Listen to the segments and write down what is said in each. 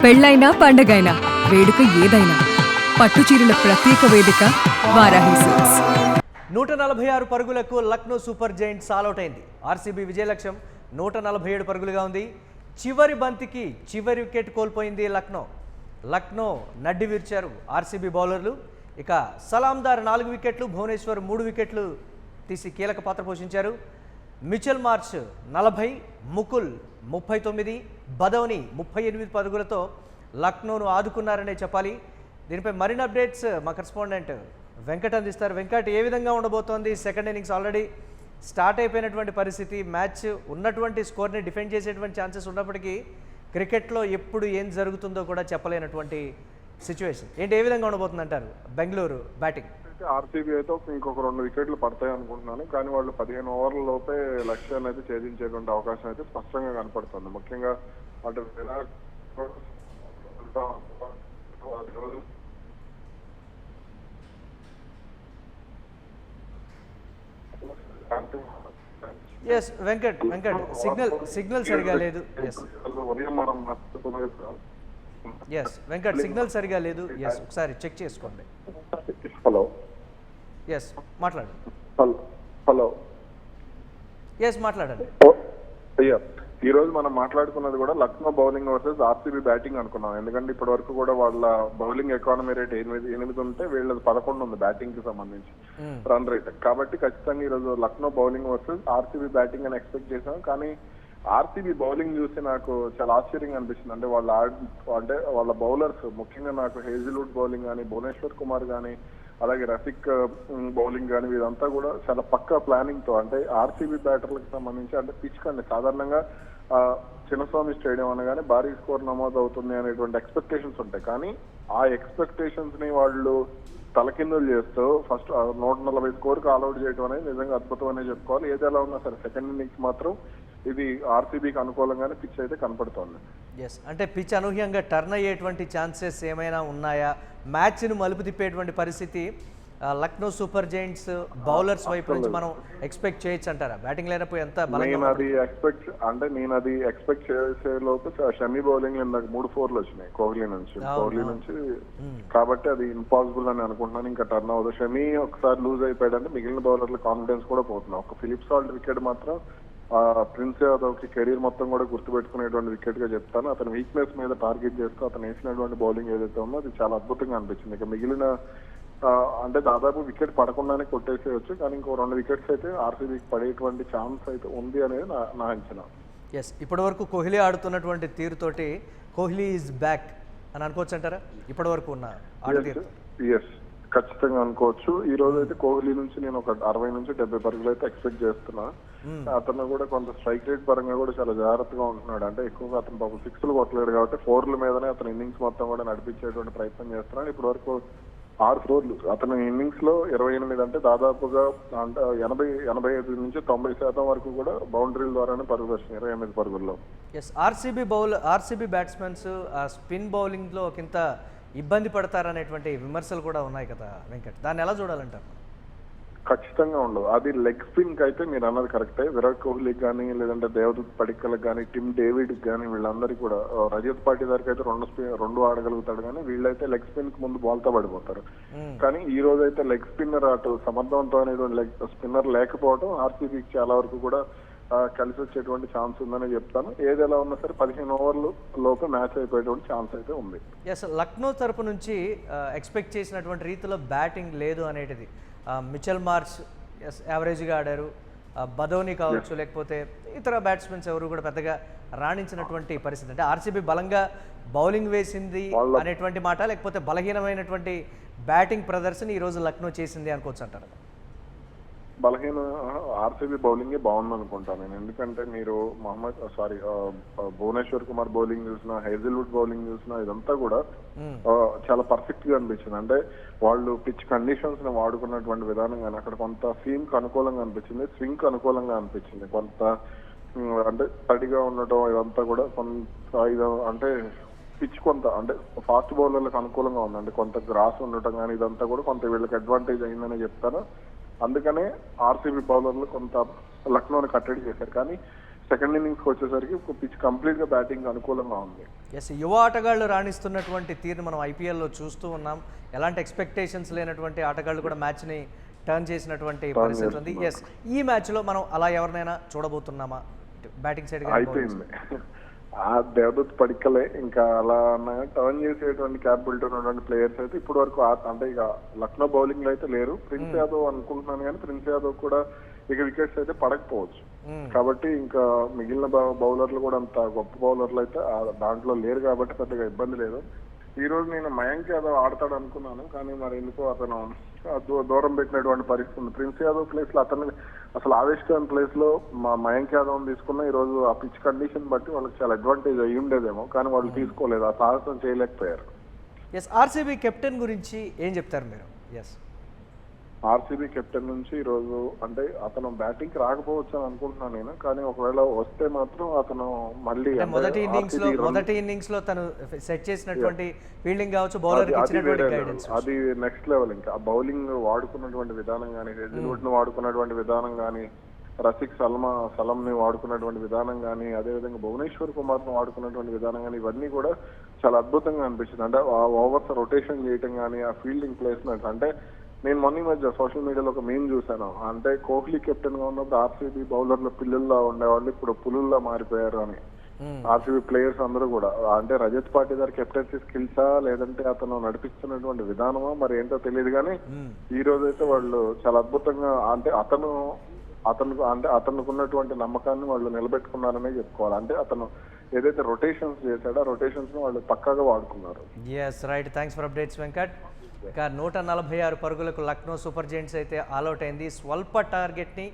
పెళ్ళైనా పండగైనా వేడుక ఏదైనా పట్టుచీరల ప్రత్యేక వేదిక వారాహి సిల్క్స్. 146 పరుగులకు లక్నో సూపర్ జైంట్స్ ఆల్అౌట్ అయింది. ఆర్సీబీ విజయ లక్ష్యం 147 పరుగులుగా ఉంది. చివరి బంతికి చివరి వికెట్ కోల్పోయింది లక్నో నడ్డి విరిచారు ఆర్సీబీ బౌలర్లు. ఇక సలాందార్ 4 వికెట్లు, భువనేశ్వర్ 3 వికెట్లు తీసి కీలక పాత్ర పోషించారు. మిచెల్ మార్చ్ 40, ముకుల్ 39, బదౌని 38 పరుగులతో లక్నోను ఆదుకున్నారనే చెప్పాలి. దీనిపై మరిన్ని అప్డేట్స్ మా కరెస్పాండెంట్ వెంకట్ అందిస్తారు. వెంకట్, ఏ విధంగా ఉండబోతోంది? సెకండ్ ఇన్నింగ్స్ ఆల్రెడీ స్టార్ట్ అయిపోయినటువంటి పరిస్థితి, మ్యాచ్ ఉన్నటువంటి స్కోర్ని డిఫెండ్ చేసేటువంటి ఛాన్సెస్ ఉన్నప్పటికీ క్రికెట్లో ఎప్పుడు ఏం జరుగుతుందో కూడా చెప్పలేనటువంటి సిచ్యువేషన్. ఏంటి, ఏ విధంగా ఉండబోతుంది అంటారు బెంగళూరు బ్యాటింగ్? ఆర్సీబీ అయితే ఇంకొక 2 వికెట్లు పడతాయి అనుకుంటున్నాను. కానీ వాళ్ళు 15 ఓవర్ల లోపే లక్ష్యాన్ని అయితే ఛేదించేటువంటి అవకాశం అయితే స్పష్టంగా కనపడుతుంది. ముఖ్యంగా అటు విరాట్ వెంకట్ సిగ్నల్ సరిగా లేదు. వెంకట్, సిగ్నల్ సరిగా లేదు. ఒకసారి చెక్ చేసుకోండి. హలో, మాట్లాడు. హలో, మాట్లాడండి. అయ్యా, ఈ రోజు మనం మాట్లాడుకున్నది కూడా Lucknow bowling versus RCB batting అనుకున్నాం. ఎందుకంటే ఇప్పటి వరకు కూడా వాళ్ళ బౌలింగ్ ఎకానమీ రేట్ 8 ఉంటే వీళ్ళది 11 ఉంది బ్యాటింగ్ కి సంబంధించి రన్ రేట్. కాబట్టి ఖచ్చితంగా ఈ రోజు Lucknow bowling versus RCB batting అని ఎక్స్పెక్ట్ చేశాం. కానీ ఆర్సీబీ బౌలింగ్ చూసి నాకు చాలా ఆశ్చర్యంగా అనిపిస్తుంది. అంటే వాళ్ళ బౌలర్స్, ముఖ్యంగా నాకు హేజిల్వుడ్ బౌలింగ్ కానీ, భువనేశ్వర్ కుమార్ కానీ, అలాగే రఫీక్ బౌలింగ్ కానీ, ఇదంతా కూడా చాలా పక్కా ప్లానింగ్ తో, అంటే ఆర్సీబీ బ్యాటర్లకు సంబంధించి, అంటే పిచ్ కండి సాధారణంగా చిన్నస్వామి స్టేడియం అనగానే భారీ స్కోర్ నమోదు అవుతుంది అనేటువంటి ఎక్స్పెక్టేషన్స్ ఉంటాయి. కానీ ఆ ఎక్స్పెక్టేషన్స్ ని వాళ్ళు తలకిందులు చేస్తూ ఫస్ట్ 140 స్కోర్కి ఆల్అౌట్ చేయడం అనేది నిజంగా అద్భుతం అనే చెప్పుకోవాలి. ఏది ఎలా ఉన్నా సరే సెకండ్ ఇన్నింగ్స్ మాత్రం ఇది ఆర్సీబీకి అనుకూలంగానే పిచ్ అయితే కనపడుతోంది. అంటే పిచ్ అనూహ్యంగా టర్న్ అయ్యేటువంటి ఛాన్సెస్ ఏమైనా ఉన్నాయా? మ్యాచ్ను మలుపు తిప్పేటువంటి పరిస్థితి లక్నో సూపర్ జైంట్స్ బౌలర్స్ వైపు నుంచి మనం ఎక్స్పెక్ట్ చేయొచ్చు అంటారా? బ్యాటింగ్ లేనప్పుడు ఎంత నేను అది ఎక్స్పెక్ట్ చేసే లోపు షమీ బౌలింగ్ ఇందాక 3 4లు వచ్చినాయి కోహ్లీ నుంచి. కాబట్టి అది ఇంపాసిబుల్ అని అనుకుంటున్నాను. ఇంకా టర్న్ అవ్వదు. షమీ ఒకసారి లూజ్ అయిపోయాడంటే మిగిలిన బౌలర్ల కాన్ఫిడెన్స్ కూడా పోతున్నాం. ఒక ఫిలిప్ సాల్ట్ వికెట్ మాత్రం ప్రిన్స్ యాదవ్ కి కెరీర్ మొత్తం కూడా గుర్తుపెట్టుకునేటువంటి వికెట్ గా చెప్తాను. అతని వీక్నెస్ మీద టార్గెట్ చేస్తూ అతను వేసినటువంటి బౌలింగ్ ఏదైతే ఉందో అది చాలా అద్భుతంగా అనిపించింది. ఇక మిగిలిన అంటే దాదాపు వికెట్ పడకుండానే కొట్టేసేయచ్చు. కానీ ఇంకో 2 వికెట్స్ అయితే ఆర్సీబీకి పడేటువంటి ఛాన్స్ అయితే ఉంది అనేది నా అంచనా. ఇప్పటి వరకు కోహ్లీ ఆడుతున్నటువంటి తీరుతోటి కోహ్లీ ఈజ్ బ్యాక్ అని అనుకోవచ్చు అంటారా? ఇప్పటి వరకు ఉన్న ఖచ్చితంగా అనుకోవచ్చు. ఈ రోజు అయితే కోహ్లీ నుంచి నేను ఒక 60 నుంచి 70 పరుగులు అయితే ఎక్స్పెక్ట్ చేస్తున్నా. అతను కూడా కొంత స్ట్రైక్ రేట్ పరంగా కూడా చాలా జాగ్రత్తగా ఉంటున్నాడు. అంటే ఎక్కువగా అతను పాపం 6లు కొట్టలేడు కాబట్టి 4ల మీదనే అతను ఇన్నింగ్స్ మొత్తం కూడా నడిపించేటువంటి ప్రయత్నం చేస్తున్నాడు. ఇప్పటి వరకు 6 4లు అతను ఇన్నింగ్స్ లో 28, అంటే దాదాపుగా 85 నుంచి 90% వరకు కూడా బౌండరీల ద్వారానే పరుగులు వచ్చినాయి 28 పరుగుల్లో. ఆర్సీబీ బ్యాట్స్మెన్స్ స్పిన్ బౌలింగ్ లో ఒకంత ఇబ్బంది పడతారనేటువంటి విమర్శలు కూడా ఉన్నాయి కదా వెంకట్, దాన్ని ఎలా చూడాలంటారు? ఖచ్చితంగా ఉండదు. అది లెగ్ స్పిన్ కి అయితే మీరు అన్నది కరెక్టే. విరాట్ కోహ్లీకి కానీ, లేదంటే దేవదత్ పడిక్కల్కి కానీ, టిమ్ డేవిడ్ కానీ, వీళ్ళందరికీ కూడా, రజత్ పాటీదార్కి అయితే 2 ఆడగలుగుతాడు. కానీ వీళ్ళైతే లెగ్ స్పిన్ కి ముందు బాల్ తో పడిపోతారు. కానీ ఈ రోజు అయితే లెగ్ స్పిన్నర్ అటు సమర్థవంతమైన లెగ్ స్పిన్నర్ లేకపోవడం ఆర్సీబీకి చాలా వరకు కూడా కలిసి వచ్చేటువంటి ఛాన్స్ ఉందని చెప్తాను. ఏది ఎలా ఉన్నా సరే 15 ఓవర్ల లోపు మ్యాచ్ అయిపోయేటువంటి ఛాన్స్ అయితే ఉంది. లక్నో తరపు నుంచి ఎక్స్పెక్ట్ చేసినటువంటి రీతిలో బ్యాటింగ్ లేదు అనేటిది. మిచెల్ మార్చ్ యావరేజ్గా ఆడారు. బదౌని కావచ్చు, లేకపోతే ఇతర బ్యాట్స్మెన్స్ ఎవరు కూడా పెద్దగా రాణించినటువంటి పరిస్థితి. అంటే ఆర్సీబీ బలంగా బౌలింగ్ వేసింది అనేటువంటి మాట, లేకపోతే బలహీనమైనటువంటి బ్యాటింగ్ ప్రదర్శన ఈరోజు లక్నో చేసింది అనుకోవచ్చు అంటారు? ఆర్సీబీ బౌలింగ్ బాగుంది అనుకుంటాను నేను. ఎందుకంటే మీరు భువనేశ్వర్ కుమార్ బౌలింగ్ చూసినా, హేజిల్వుడ్ బౌలింగ్ చూసినా, ఇదంతా కూడా చాలా పర్ఫెక్ట్ గా అనిపించింది. అంటే వాళ్ళు పిచ్ కండిషన్స్ ని వాడుకున్నటువంటి విధానం కానీ, అక్కడ కొంత సీమ్ కి అనుకూలంగా అనిపించింది, స్వింగ్ కి అనుకూలంగా అనిపించింది. కొంత అంటే తడిగా ఉండటం ఇదంతా కూడా అంటే పిచ్ కొంత అంటే ఫాస్ట్ బౌలర్లకు అనుకూలంగా ఉంది. అంటే కొంత గ్రాస్ ఉండటం కానీ ఇదంతా కూడా కొంత వీళ్ళకి అడ్వాంటేజ్ అయిందని చెప్తాను. అందుకనే ఆర్సీబీ బౌలర్లు కొంత లక్నోని కట్టడి చేశారు. కానీ సెకండ్ ఇన్నింగ్స్ వచ్చేసరికి పిచ్ కంప్లీట్ గా బ్యాటింగ్ అనుకూలంగా ఉంది. ఎస్, యువ ఆటగాళ్ళు రాణిస్తున్నటువంటి తీరుని మనం ఐపీఎల్లో చూస్తూ ఉన్నాం. ఎలాంటి ఎక్స్పెక్టేషన్స్ లేనటువంటి ఆటగాళ్ళు కూడా మ్యాచ్ని టర్న్ చేసినటువంటి పరిస్థితి ఉంది. ఎస్, ఈ మ్యాచ్లో మనం అలా ఎవరినైనా చూడబోతున్నామా బ్యాటింగ్ సైడ్? అయిపోయింది. ఆ దేవదత్ పడిక్కలే ఇంకా అలా టర్న్ చేసేటువంటి క్యాపబిలిటీ ఉన్నటువంటి ప్లేయర్స్ అయితే ఇప్పటి వరకు అంటే ఇక లక్నో బౌలింగ్ లో అయితే లేరు. ప్రిన్స్ యాదవ్ అనుకుంటున్నాను, కానీ ప్రిన్స్ యాదవ్ కూడా ఇక వికెట్స్ అయితే పడకపోవచ్చు. కాబట్టి ఇంకా మిగిలిన బౌలర్లు కూడా అంత గొప్ప బౌలర్లు అయితే దాంట్లో లేరు కాబట్టి పెద్దగా ఇబ్బంది లేదు. ఈ రోజు నేను మయాంక్ యాదవ్ ఆడతాడు అనుకున్నాను, కానీ మరి ఎందుకో అతను దూరం పెట్టినటువంటి పరిస్థితి ఉంది. ప్రిన్స్ యాదవ్ ప్లేస్ లో అతను అసలు ఆవేష్ ఖాన్ ప్లేస్ లో మయాంక్ యాదవ్ తీసుకున్న ఈ రోజు ఆ పిచ్ కండిషన్ బట్టి వాళ్ళకి చాలా అడ్వాంటేజ్ అయ్యి ఉండేదేమో, కానీ వాళ్ళు తీసుకోలేదు, ఆ సాహసం చేయలేకపోయారు. ఎస్, ఆర్సీబీ కెప్టెన్ గురించి ఏం చెప్తారు మీరు? ఎస్, ఆర్సీబీ కెప్టెన్ నుంచి ఈ రోజు అంటే అతను బ్యాటింగ్ రాకపోవచ్చు అని అనుకుంటున్నాను నేను, కానీ ఒకవేళ వస్తే మాత్రం అతను మళ్ళీ మొదటి ఇన్నింగ్స్ లో తను సెట్ చేసినటువంటి ఫీల్డింగ్ కావచ్చు, బౌలర్ అది నెక్స్ట్ లెవెల్. ఇంకా ఆ బౌలింగ్ వాడుకున్నటువంటి విధానం కానీ, హెజిల్వుడ్ ను వాడుకున్నటువంటి విధానం కానీ, రసిక్ సలం ని వాడుకున్నటువంటి విధానం కానీ, అదేవిధంగా భువనేశ్వర్ కుమార్ ను వాడుకున్నటువంటి విధానం కానీ, ఇవన్నీ కూడా చాలా అద్భుతంగా అనిపించింది. అంటే ఆ ఓవర్స్ రొటేషన్ చేయటం కానీ, ఆ ఫీల్డింగ్ ప్లేస్మెంట్స్. అంటే నేను మొన్న మధ్య సోషల్ మీడియాలో ఒక మీమ్ చూశాను, అంటే కోహ్లీ కెప్టెన్ గా ఉన్నప్పుడు ఆర్సీబీ బౌలర్లు పిల్లుల్లా ఉండేవాళ్ళు, ఇప్పుడు పులుల్లా మారిపోయారు అని. ఆర్సీబీ ప్లేయర్స్ అందరూ కూడా అంటే రజత్ పాటీదార్ కెప్టెన్సీ స్కిల్సా లేదంటే అతను నడిపిస్తున్నటువంటి విధానమా మరి ఏంటో తెలియదు, కానీ ఈ రోజు అయితే వాళ్ళు చాలా అద్భుతంగా అంటే అతనికి ఉన్నటువంటి నమ్మకాన్ని వాళ్ళు నిలబెట్టుకున్నారనే చెప్పుకోవాలి. అంటే అతను ఏదైతే రొటేషన్స్ చేశాడో ఆ రొటేషన్స్ ను వాళ్ళు పక్కాగా వాడుకున్నారు. Yes, right, thanks for updates Venkat. ఇక 146 పరుగులకు లక్నో సూపర్ జెయింట్స్ అయితే ఆల్అౌట్ అయింది. స్వల్ప టార్గెట్ని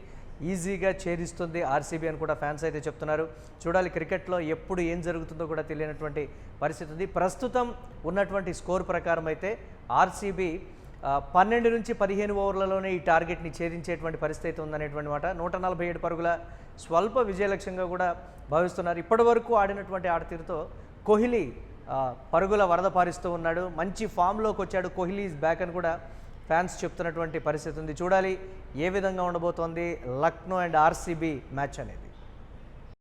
ఈజీగా ఛేదిస్తుంది ఆర్సీబీ అని కూడా ఫ్యాన్స్ అయితే చెప్తున్నారు. చూడాలి, క్రికెట్లో ఎప్పుడు ఏం జరుగుతుందో కూడా తెలియనటువంటి పరిస్థితి ఉంది. ప్రస్తుతం ఉన్నటువంటి స్కోర్ ప్రకారం అయితే ఆర్సీబీ 12 నుంచి 15 ఓవర్లలోనే ఈ టార్గెట్ని ఛేదించేటువంటి పరిస్థితి అయితే ఉందనేటువంటి మాట. 147 పరుగుల స్వల్ప విజయ లక్ష్యంగా కూడా భావిస్తున్నారు. ఇప్పటి వరకు ఆడినటువంటి ఆటతీరుతో కోహ్లీ పరుగుల వరద పారిస్తూ ఉన్నాడు. మంచి ఫామ్లోకి వచ్చాడు, కోహ్లీ ఈజ్ బ్యాక్ అని కూడా ఫ్యాన్స్ చెప్తున్నటువంటి పరిస్థితి ఉంది. చూడాలి ఏ విధంగా ఉండబోతోంది లక్నో అండ్ ఆర్సీబీ మ్యాచ్ అనేది.